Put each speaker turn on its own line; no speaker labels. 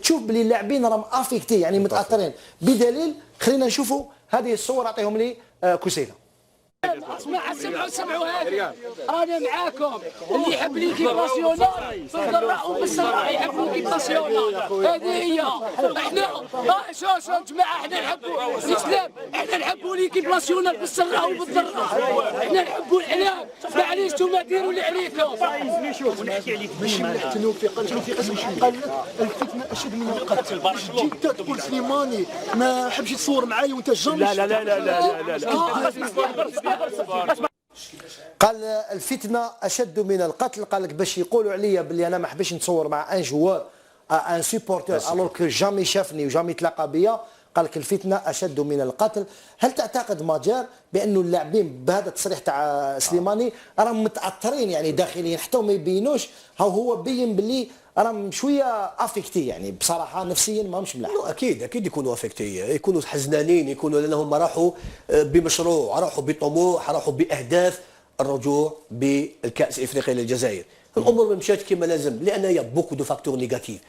تشوف بلي اللاعبين راهم افيكتي يعني متاثرين بدليل. خلينا نشوفوا هذه الصور اعطيهم لي كسيله.
اسمع سمعوا هذه رانا معاكم اللي يحب ليكيب ناسيونال بالضراء وبالسراء يحبوا ليكيب ناسيونال. هذه هي احنا شوف جماعه احنا نحبوا الاسلام، احنا نحبوا ليكيب ناسيونال بالسراء وبالضراء، احنا نحبوا الاعلام. معليش نتوما ديروا اللي عليكم.
ونحكي عليك باش نحتنوا في قسم قال الفتنه اشد من القتل. جيت تقول سليماني ما حبش يتصور معايا وانت جامي. لا لا لا لا لا لا
قال الفتنه اشد من القتل. قال لك باش يقولوا عليا بلي انا ما حبش نتصور مع ان جوار ان سوبورتور الوغ كو جامي شافني وجامي تلاقى بيا. قال لك الفتنه اشد من القتل. هل تعتقد ماجار بانه اللاعبين بهذا التصريح تاع سليماني راهم متاثرين يعني داخليا حتى ما يبينوش؟ هو بين باللي راهم شويه افيكتي يعني بصراحه نفسيا ماهمش ملاح.
اكيد يكونوا افكتي، يكونوا حزنانين، يكونوا لانهم راحوا بمشروع، راحوا بطموح، راحوا باهداف الرجوع بالكاس الافريقي للجزائر. الامور ما مشات كما لازم لان يا بوكو دو فاكتور نيجاتيف.